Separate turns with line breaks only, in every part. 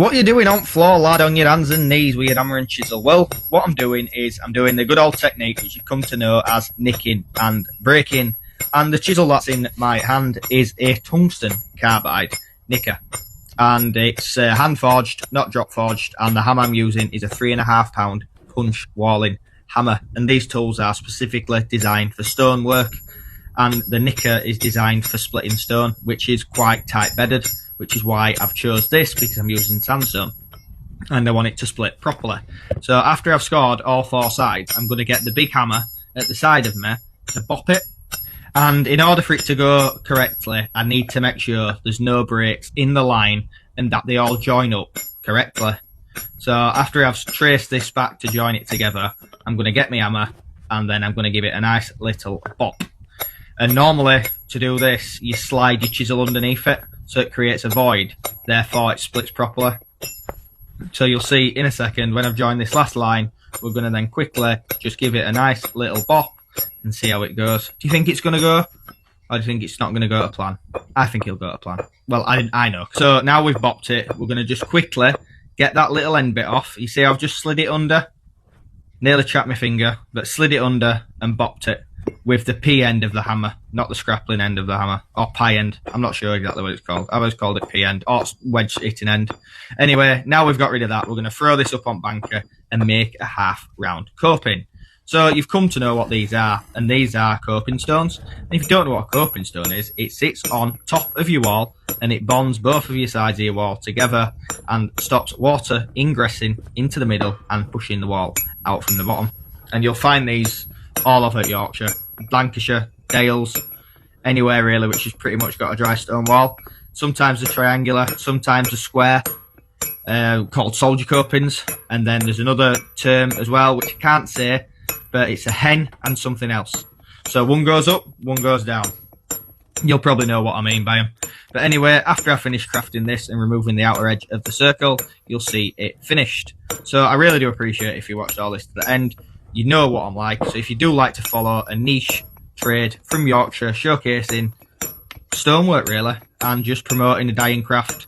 What you doing on floor, lad, on your hands and knees with your hammer and chisel? Well, what I'm doing is I'm doing the good old technique which you've come to know as nicking and breaking. And the chisel that's in my hand is a tungsten carbide nicker. And it's hand forged, not drop forged. And the hammer I'm using is a 3.5 pound punch walling hammer. And these tools are specifically designed for stonework. And the nicker is designed for splitting stone, which is quite tight bedded, which is why I've chose this, because I'm using sandstone and I want it to split properly. So after I've scored all 4 sides, I'm going to get the big hammer at the side of me to bop it. And in order for it to go correctly, I need to make sure there's no breaks in the line and that they all join up correctly. So after I've traced this back to join it together, I'm going to get my hammer and then I'm going to give it a nice little bop. And normally, to do this, you slide your chisel underneath it, so it creates a void, therefore it splits properly. So you'll see in a second, when I've joined this last line, we're going to then quickly just give it a nice little bop and see how it goes. Do you think it's going to go? Or do you think it's not going to go to plan? I think it'll go to plan. Well, I know. So now we've bopped it, we're going to just quickly get that little end bit off. You see I've just slid it under? Nearly trapped my finger, but slid it under and bopped it with the P end of the hammer, not the scrappling end of the hammer, or pie end. I'm not sure exactly what it's called. I've always called it P end, or wedge hitting end. Anyway, now we've got rid of that, we're going to throw this up on banker and make a half round coping. So you've come to know what these are, and these are coping stones. And if you don't know what a coping stone is, it sits on top of your wall and it bonds both of your sides of your wall together and stops water ingressing into the middle and pushing the wall out from the bottom. And you'll find these all over Yorkshire, Lancashire, Dales, anywhere really which has pretty much got a dry stone wall. Sometimes they're triangular, sometimes they're square, called soldier copings. And then there's another term as well which I can't say, but it's a hen and something else. So one goes up, one goes down. You'll probably know what I mean by them. But anyway, after I finish crafting this and removing the outer edge of the circle, you'll see it finished. So I really do appreciate if you watched all this to the end. You know what I'm like, so if you do like to follow a niche trade from Yorkshire showcasing stonework really and just promoting a dying craft,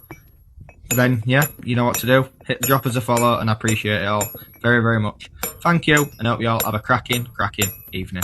then yeah, you know what to do. Drop us a follow and I appreciate it all very, very much. Thank you and hope you all have a cracking evening.